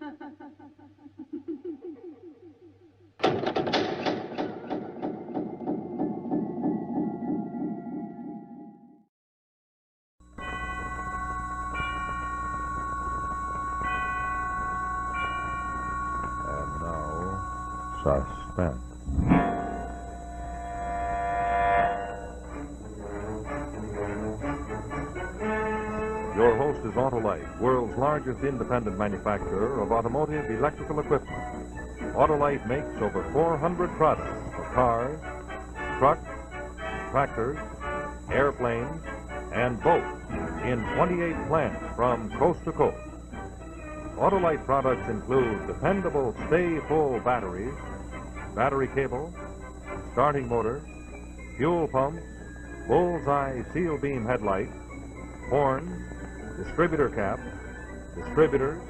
And now, Suspense. Your host is Autolite, world's largest independent manufacturer of automotive electrical equipment. Autolite makes over 400 products for cars, trucks, tractors, airplanes, and boats in 28 plants from coast to coast. Autolite products include dependable stay-full batteries, battery cable, starting motor, fuel pumps, bullseye seal beam headlights, horns, distributor caps, distributors,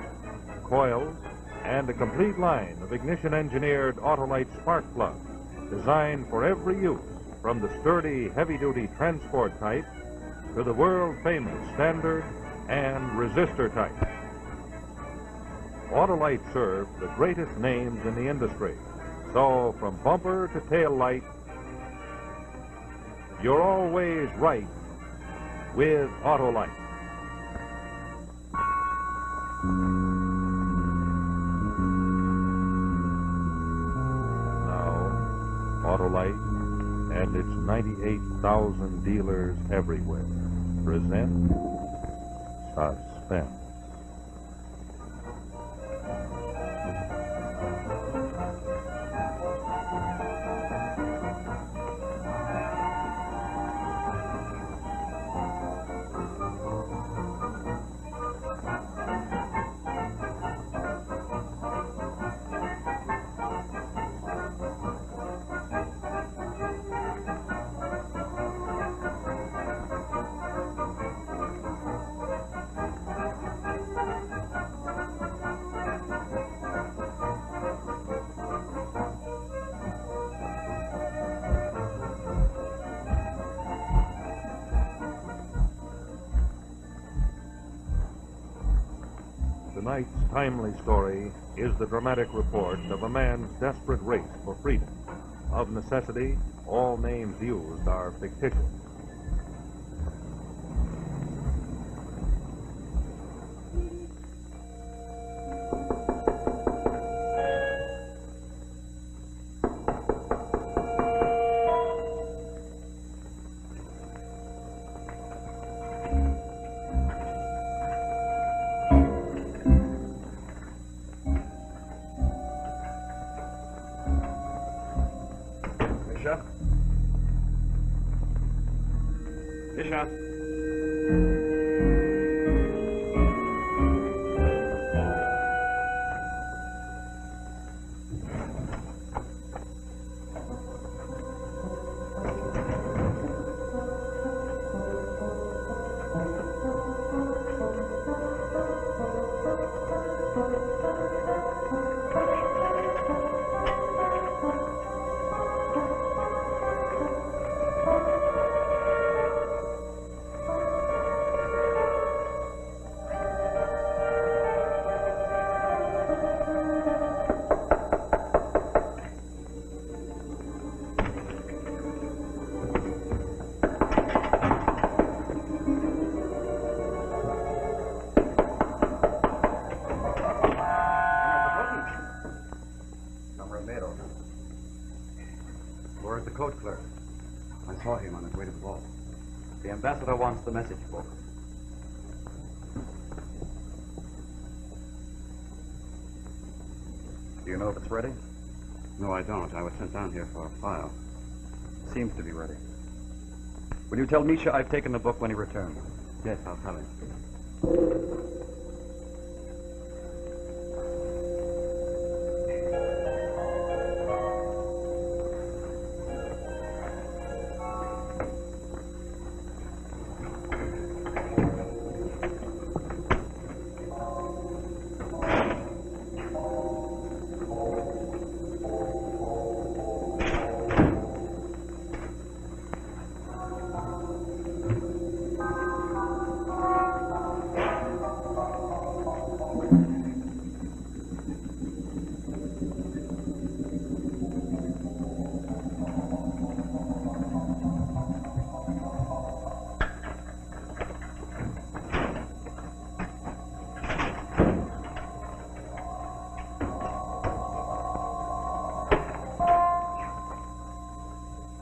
coils, and a complete line of ignition-engineered Autolite spark plugs designed for every use, from the sturdy, heavy-duty transport type to the world-famous standard and resistor type. Autolite serves the greatest names in the industry, so from bumper to tail light, you're always right with Autolite. Now, Autolite and its 98,000 dealers everywhere present Suspense. Tonight's timely story is the dramatic report of a man's desperate race for freedom. Of necessity, all names used are fictitious. Fischer. Where's the coat clerk? I saw him on his way to the ball. The ambassador wants the message book. Do you know if it's ready? No, I don't. I was sent down here for a file. Seems to be ready. Will you tell Misha I've taken the book when he returns? Yes, I'll tell him.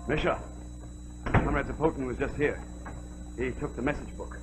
Misha, Comrade Zapotin was just here. He took the message book.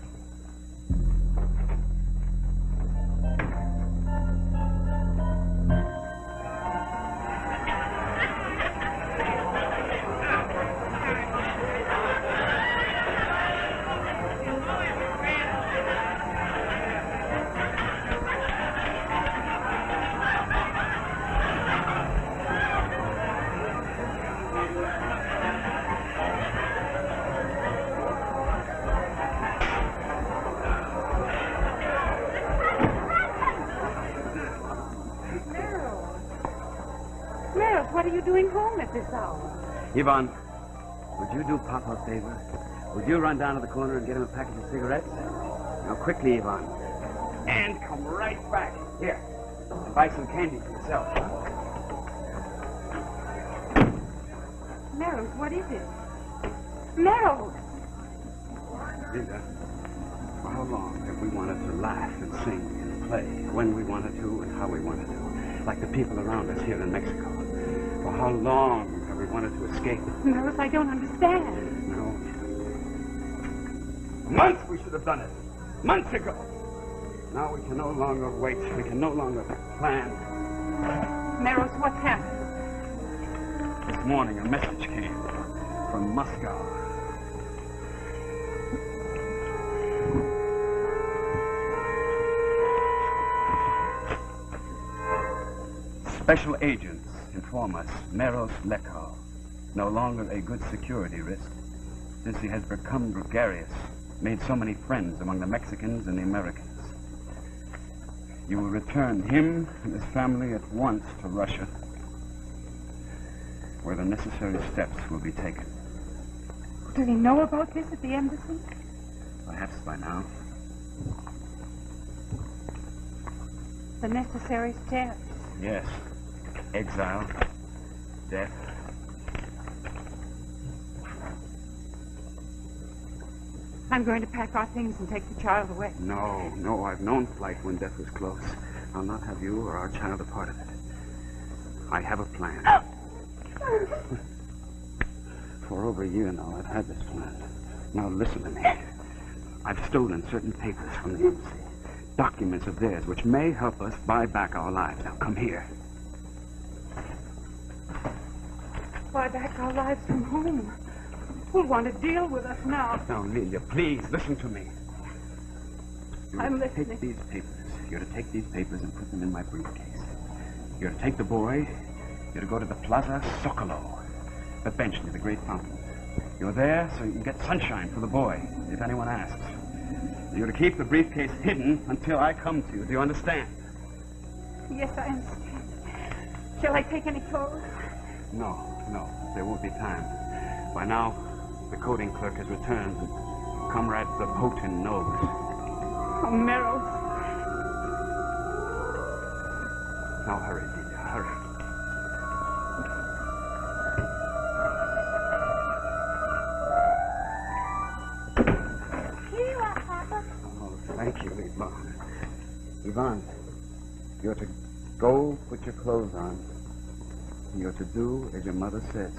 What are you doing home at this hour? Yvonne, would you do Papa a favor? Would you run down to the corner and get him a package of cigarettes? Now, quickly, Yvonne. And come right back. Here. And buy some candy for yourself. Merrill, what is it? Merrill! Linda, for how long have we wanted to laugh and sing and play when we wanted to and how we wanted to, like the people around us here in Mexico? For how long have we wanted to escape? Merrill, I don't understand. No. Months we should have done it. Months ago. Now we can no longer wait. We can no longer plan. Merrill, what's happened? This morning a message came from Moscow. Special agents inform us Meros Lekau, no longer a good security risk, since he has become gregarious, made so many friends among the Mexicans and the Americans. You will return him and his family at once to Russia, where the necessary steps will be taken. Do they know about this at the embassy? Perhaps by now. The necessary steps. Yes. Exile. Death. I'm going to pack our things and take the child away. No, I've known flight when death was close. I'll not have you or our child a part of it. I have a plan. For over a year now, I've had this plan. Now listen to me. I've stolen certain papers from the embassy. Documents of theirs which may help us buy back our lives. Now come here. Buy back our lives from home. Who'll want to deal with us now? Now, Lilia, please, listen to me. I'm listening. Take these papers. You're to take these papers and put them in my briefcase. You're to take the boy. You're to go to the Plaza Sokolo, the bench near the great fountain. You're there so you can get sunshine for the boy, if anyone asks. You're to keep the briefcase hidden until I come to you. Do you understand? Yes, I understand. Shall I take any clothes? No. There won't be time. By now, the coding clerk has returned. And Comrade Zapotin knows. Oh, Merrill. Now hurry, Delia, hurry. Here you are, Papa. Oh, thank you, Yvonne. Yvonne, you're to go put your clothes on. You're to do as your mother says.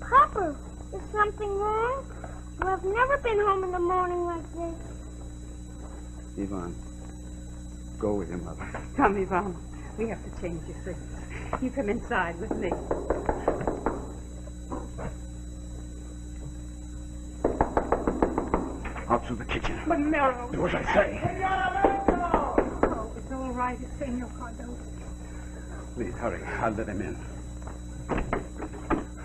Papa, is something wrong? Well, I've never been home in the morning like this. Yvonne, go with your mother. Come, Yvonne. We have to change your things. You come inside with me. Out through the kitchen. But Merrill. Do as I say. Oh, it's all right. It's Senor Cardoso. Please, hurry. I'll let him in.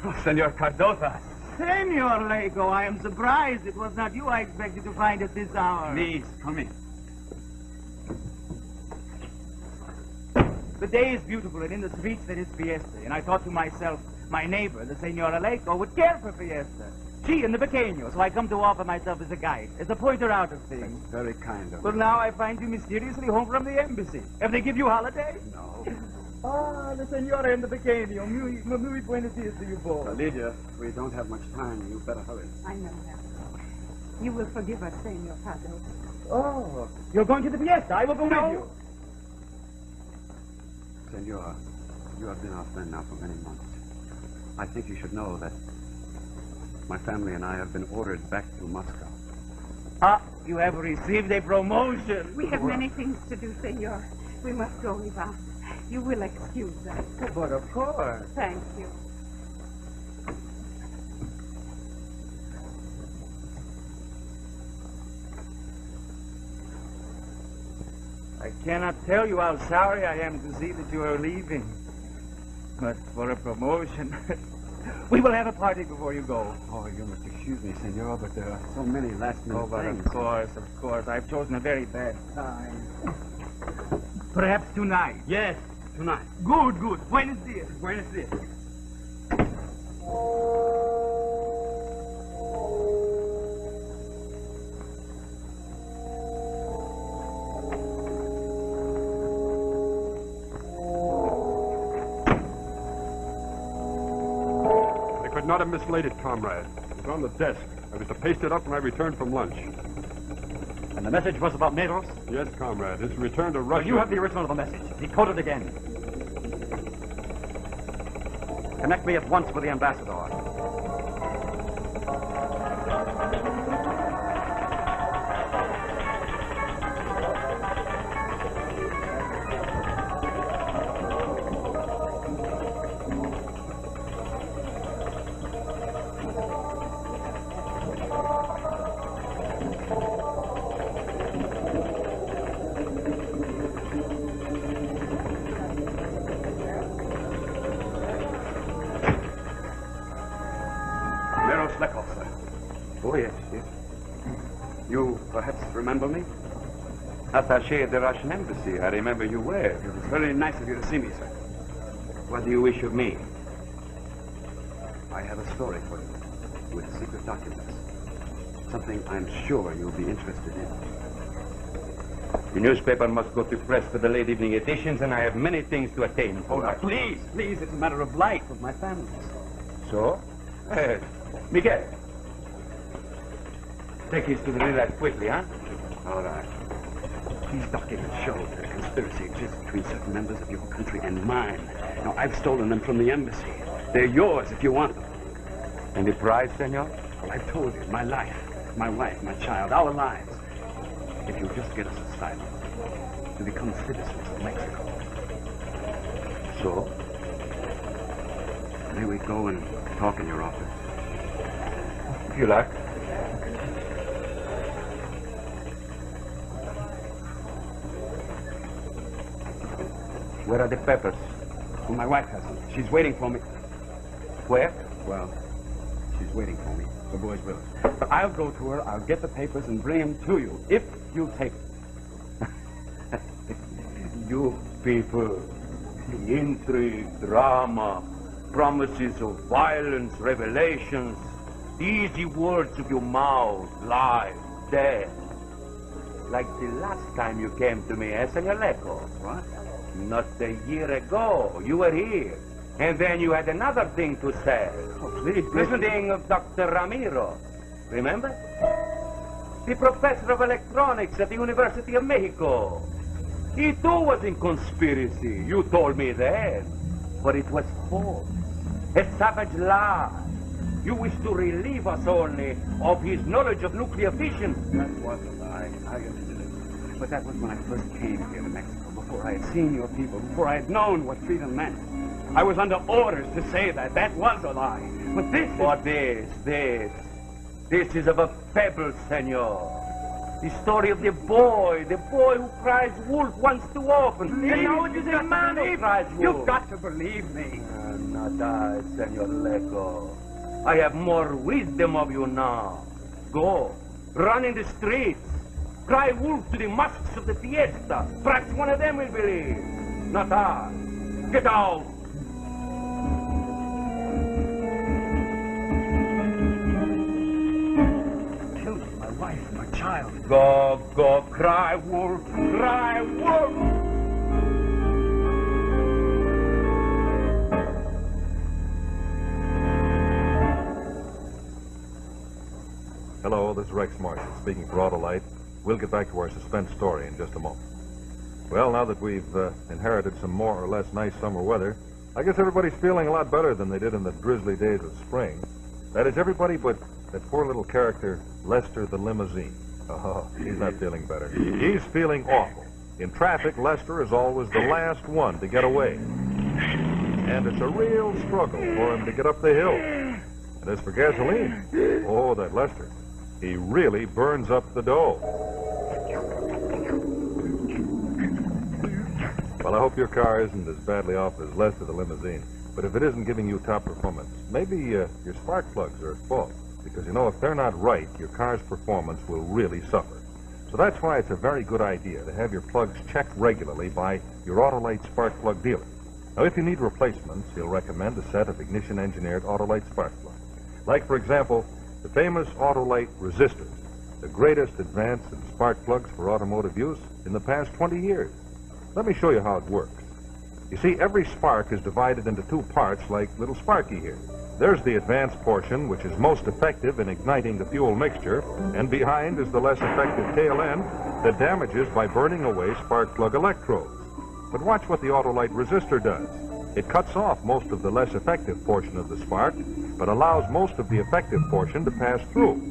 Oh, Senor Cardoza. Senor Lego, I am surprised. It was not you I expected to find at this hour. Please, come in. The day is beautiful, and in the streets there is fiesta. And I thought to myself, my neighbor, the Senora Lego, would care for fiesta. She and the pequeño, so I come to offer myself as a guide, as a pointer out of things. That's very kind of But you. now I find you mysteriously home from the embassy. Have they give you holiday? No. Ah, the Senora and the pequeño. Muy buenos dias to you both. Lydia, we don't have much time. You better hurry. I know that. You will forgive us, Senor Cardoso. Oh, you're going to the fiesta. I will go No. with you. Senor, you have been our friend now for many months. I think you should know that My family and I have been ordered back to Moscow. Ah, you have received a promotion. We have many things to do, senor. We must go, Ivan. You will excuse us. But of course. Thank you. I cannot tell you how sorry I am to see that you are leaving. But for a promotion, we will have a party before you go. Oh, you must excuse me, senor, but there are so many last-minute But things. of course. I've chosen a very bad time. Perhaps tonight. Yes, tonight. Good. When is this? When is this? I could not have mislaid it, comrade. It was on the desk. I was to paste it up when I returned from lunch. And the message was about Meros? Yes, comrade. His return to Well, Russia. you have the original of the message. Decode it again. Connect me at once with the ambassador. Oh, yes. You perhaps remember me? Attaché of the Russian embassy. I remember you were. It was very nice of you to see me, sir. What do you wish of me? I have a story for you with secret documents. Something I'm sure you'll be interested in. The newspaper must go to press for the late evening editions, and I have many things to attain. Oh, now, please, it's a matter of life with my family. So? Miguel. Take this to the relay quickly, huh? All right. These documents show that a conspiracy exists between certain members of your country and mine. Now, I've stolen them from the embassy. They're yours if you want them. And the price, senor? Well, I've told you, my life, my wife, my child, our lives. If you'll just get us asylum, to become citizens of Mexico. So? May we go and talk in your office? If you like. Where are the papers? Well, my wife has them. She's waiting for me. Where? Well, she's waiting for me. The boy's with us. But I'll go to her, I'll get the papers and bring them to you, if you take them. You people, intrigue, drama, promises of violence, revelations, the easy words of your mouth, life, death. Like the last time you came to me, Senor Leco. What? Not a year ago, you were here. And then you had another thing to say. Oh, please, The thing of Dr. Ramiro. Remember? The professor of electronics at the University of Mexico. He too was in conspiracy. You told me then. But it was false. A savage lie. You wish to relieve us only of his knowledge of nuclear fission. That was a lie. I understood. But that was when I first came here to Mexico, before I had seen your people, before I had known what freedom meant. I was under orders to say that. That was a lie. But this This is of a fable, senor. The story of the boy who cries wolf once too often. And now it is a man who cries wolf. You've got to believe me. Not I, Senor Leco. I have more wisdom of you now. Go, run in the streets. Cry wolf to the masks of the fiesta. Perhaps one of them will believe. Not I. Get out. Killed my wife, my child. Go, cry wolf, cry wolf. Hello, this is Rex Marshall speaking for Autolite. We'll get back to our suspense story in just a moment. Well, now that we've inherited some more or less nice summer weather, I guess everybody's feeling a lot better than they did in the drizzly days of spring. That is everybody but that poor little character, Lester the limousine. Oh, he's not feeling better. He's feeling awful. In traffic, Lester is always the last one to get away. And it's a real struggle for him to get up the hill. And as for gasoline, oh, that Lester, he really burns up the dough. Well, I hope your car isn't as badly off as Lester the limousine. But if it isn't giving you top performance, maybe your spark plugs are at fault. Because, you know, if they're not right, your car's performance will really suffer. So that's why it's a very good idea to have your plugs checked regularly by your Autolite spark plug dealer. Now, if you need replacements, he'll recommend a set of ignition-engineered Autolite spark plugs. Like, for example, the famous Autolite resistors, the greatest advance in spark plugs for automotive use in the past 20 years. Let me show you how it works. You see, every spark is divided into two parts like little Sparky here. There's the advanced portion, which is most effective in igniting the fuel mixture, and behind is the less effective tail end that damages by burning away spark plug electrodes. But watch what the Autolite resistor does. It cuts off most of the less effective portion of the spark, but allows most of the effective portion to pass through.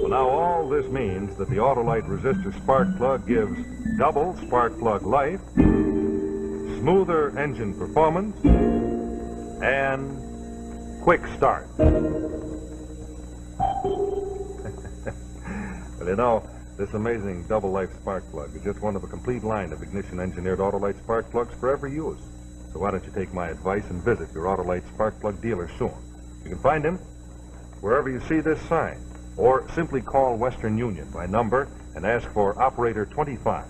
Well, now all this means that the Autolite resistor spark plug gives double spark plug life, smoother engine performance, and quick start. Well, you know, this amazing double life spark plug is just one of a complete line of ignition-engineered Autolite spark plugs for every use. So why don't you take my advice and visit your Autolite spark plug dealer soon? You can find him wherever you see this sign, or simply call Western Union by number and ask for Operator 25.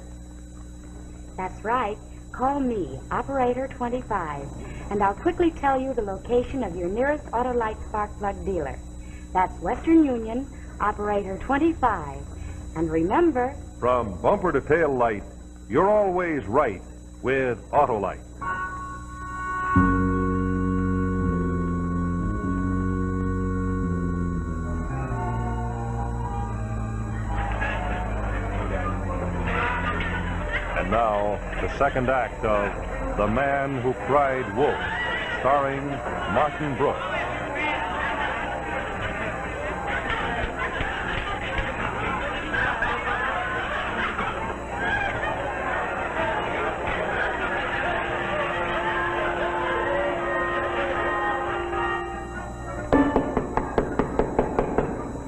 That's right. Call me, Operator 25, and I'll quickly tell you the location of your nearest Autolite spark plug dealer. That's Western Union, Operator 25. And remember... From bumper to tail light, you're always right with Autolite. And now, the second act of The Man Who Cried Wolf, starring Martin Brooks.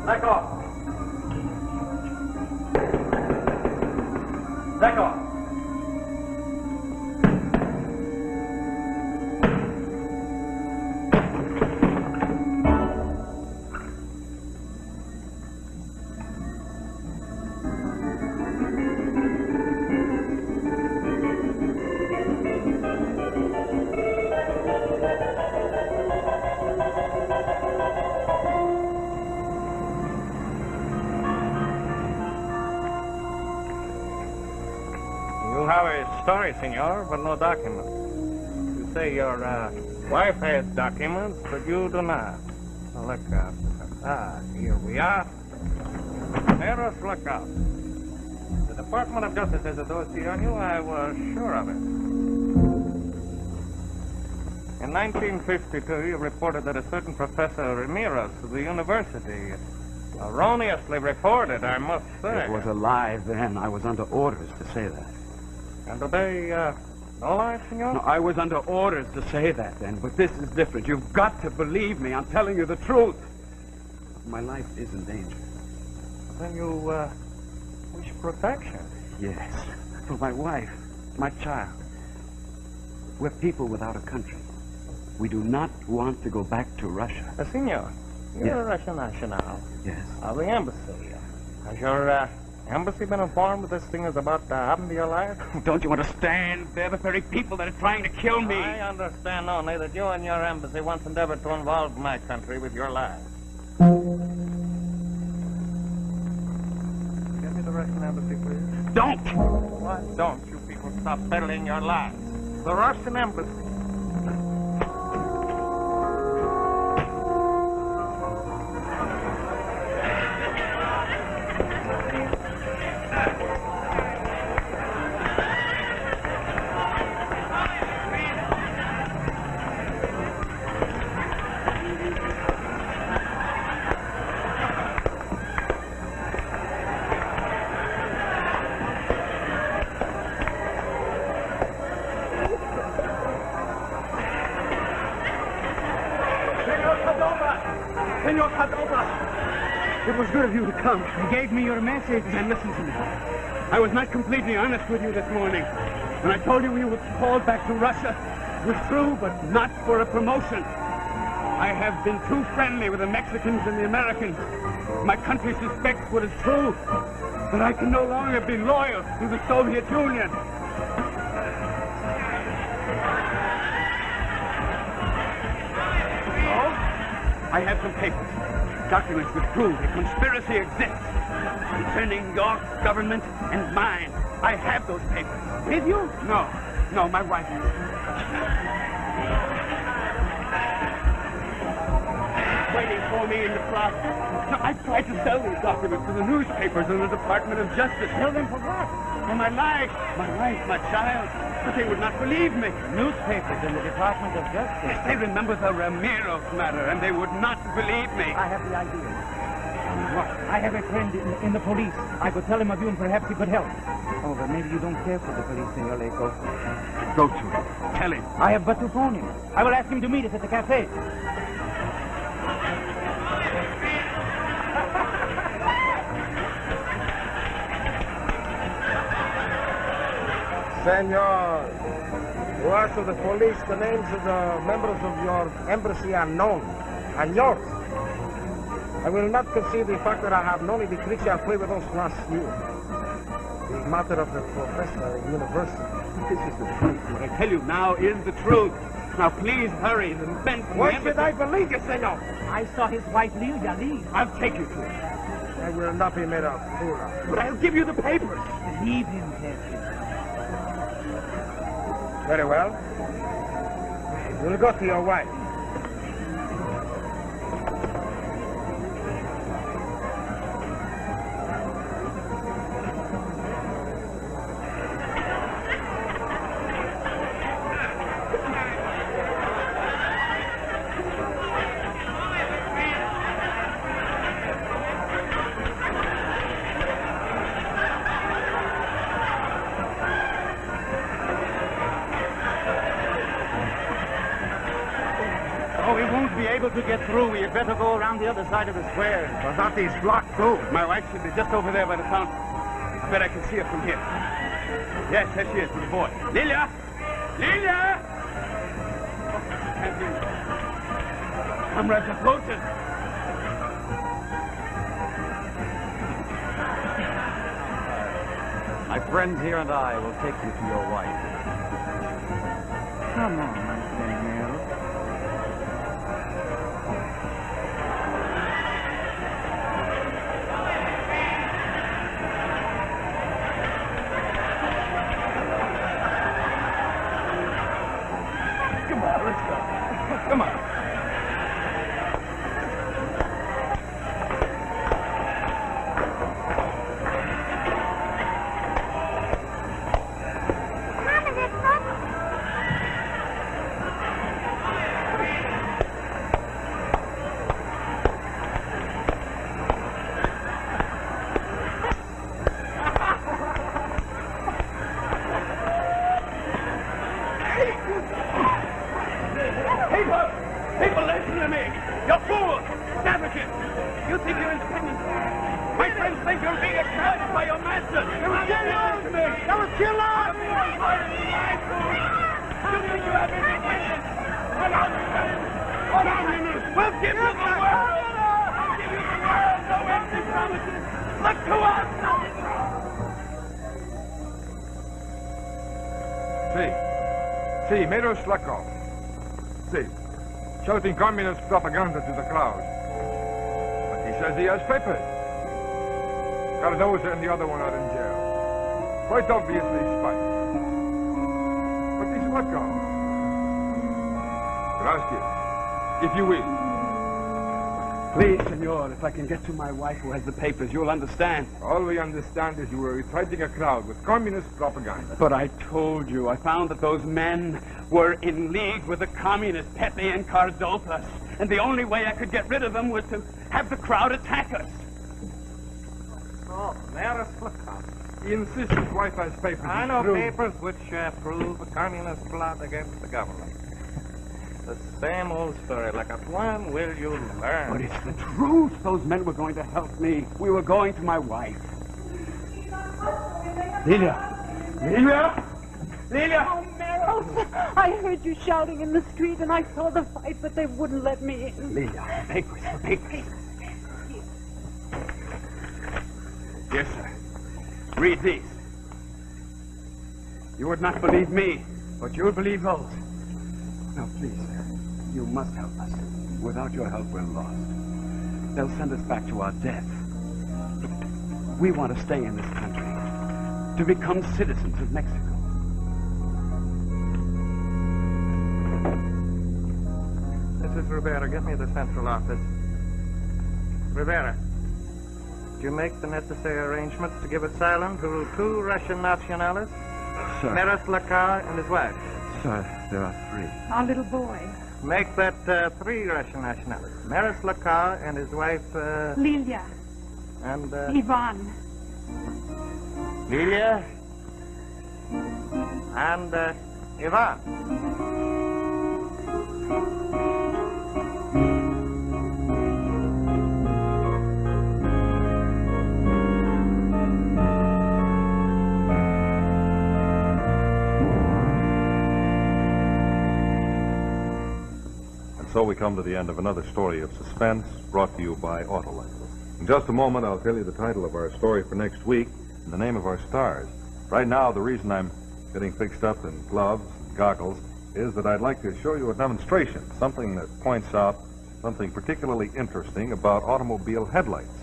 Back off. Back off. You have a story, senor, but no documents. You say your wife has documents, but you do not. Now, look up. Here we are. Let us look up. The Department of Justice has a dossier on you. I was sure of it. In 1952, you reported that a certain Professor Ramirez of the university erroneously reported, I must say. It was a lie then. I was under orders to say that. And today, no lie, senor? No, I was under orders to say that then, but this is different. You've got to believe me. I'm telling you the truth. My life is in danger. Then you, wish protection. Yes, for my wife, my child. We're people without a country. We do not want to go back to Russia. Senor, you're Yes. a Russian national. Yes. Of the embassy. Has your, embassy been informed that this thing is about to happen to your life? Don't you understand? They're the very people that are trying to kill me. I understand only that you and your embassy once endeavored to involve my country with your lives. Give me the Russian embassy, please. Don't! Why don't you people stop peddling your lies? The Russian embassy. It was good of you to come. You gave me your message. Then listen to me. I was not completely honest with you this morning. When I told you we were called back to Russia, it was true, but not for a promotion. I have been too friendly with the Mexicans and the Americans. My country suspects what is true, that I can no longer be loyal to the Soviet Union. I have some papers, documents which prove a conspiracy exists concerning your government and mine. I have those papers. With you? No, my wife. Waiting for me in the plaza. No, I tried to sell these documents to the newspapers and the Department of Justice. Sell them for what? For my life, my child. But they would not believe me. Newspapers in the Department of Justice. Yes, they remember the Ramirez matter, and they would not believe me. I have the idea. What? I have a friend in the police. I could tell him of you, and perhaps he could help. Oh, but maybe you don't care for the police, Senor Leco. Go to him. Tell him. I have but to phone him. I will ask him to meet us at the cafe. Senor, to us of the police, the names of the members of your embassy are known, and yours. I will not concede the fact that I have known the creature fue with us last year. The matter of the professor at the university. This is the truth. What I tell you now is the truth. Now, please hurry. The men from Why the should embassy... I believe you, senor? I saw his wife Lilia leave. I'll take you to him. I will not be made a fool of. But I'll give you the papers. Leave him, Captain. Very well. We'll go to your wife. To get through, we had better go around the other side of the square. But that is blocked too. My wife should be just over there by the fountain. I bet I can see her from here. Yes, there she is with the boy. Lilia! Lilia! Can't hear you. Comrades are approaching. My friends here and I will take you to your wife. Come on, my senor. Come on. People, listen to me. You're fools, savages. You think you're independent. My friends think you're being exploited by your masters. They will kill you. They will kill us. You think you have independence. Hold on, hold on. We'll give you the world. We'll give you the world. No empty promises. Look to us. See, Miro Slakov. See, shouting communist propaganda to the crowd. But he says he has papers. Cardoza and the other one are in jail. Quite obviously spite. But this Slakov. Gracias, if you will. Please, senor, if I can get to my wife who has the papers, you'll understand. All we understand is you were inciting a crowd with communist propaganda. But I told you, I found that those men were in league with the communists, Pepe and Cardotas. And the only way I could get rid of them was to have the crowd attack us. Oh, there's Slakov. He insists his wife has papers. I know papers which prove a communist plot against the government. The same old story. Like a when will you learn? But it's the truth. Those men were going to help me. We were going to my wife. Lilia! Lilia! Lilia! Oh, Meryl, I heard you shouting in the street, and I saw the fight, but they wouldn't let me in. Lilia, papers, the papers. Yes, sir. Read these. You would not believe me, but you'll believe those. Now, please, sir, you must help us. Without your help, we're lost. They'll send us back to our death. We want to stay in this country, to become citizens of Mexico. This is Rivera. Get me the central office. Rivera, did you make the necessary arrangements to give asylum to 2 Russian nationalists? Sir. Meros Lakar and his wife. Sir, there are 3. Our little boy. Make that 3 Russian nationalists. Meros Lakar and his wife, Lilia. and, Ivan. Lilia. And, Ivan. So we come to the end of another story of suspense brought to you by Autolite. In just a moment, I'll tell you the title of our story for next week and the name of our stars. Right now, the reason I'm getting fixed up in gloves and goggles is that I'd like to show you a demonstration, something that points out something particularly interesting about automobile headlights.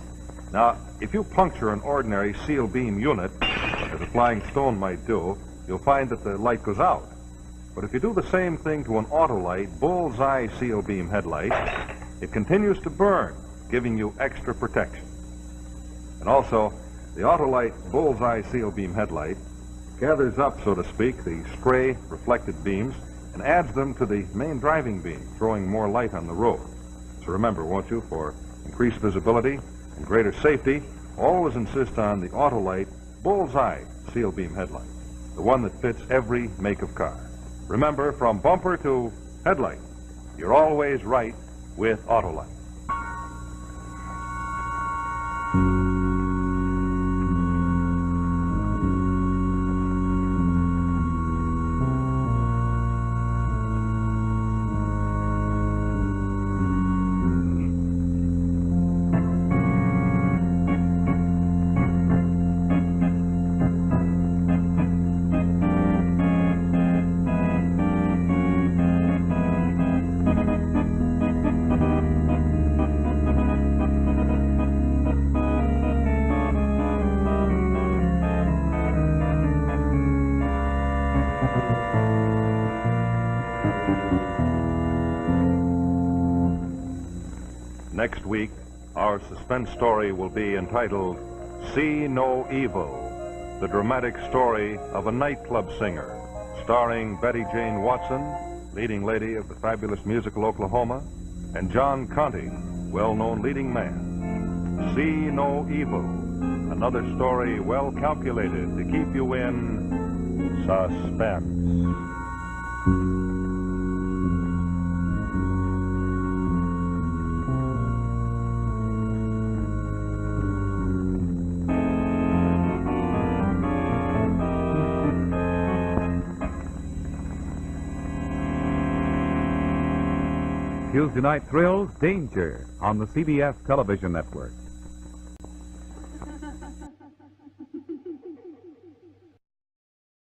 Now, if you puncture an ordinary seal beam unit, as a flying stone might do, you'll find that the light goes out. But if you do the same thing to an Autolite bullseye seal beam headlight, it continues to burn, giving you extra protection. And also, the Autolite bullseye seal beam headlight gathers up, so to speak, the stray reflected beams and adds them to the main driving beam, throwing more light on the road. So remember, won't you, for increased visibility and greater safety, always insist on the Autolite bullseye seal beam headlight, the one that fits every make of car. Remember, from bumper to headlight, you're always right with Autolite. Next week, our suspense story will be entitled See No Evil, the dramatic story of a nightclub singer, starring Betty Jane Watson, leading lady of the fabulous musical Oklahoma, and John Conte, well-known leading man. See No Evil, another story well calculated to keep you in suspense. Tuesday night thrills, Danger, on the CBS television network.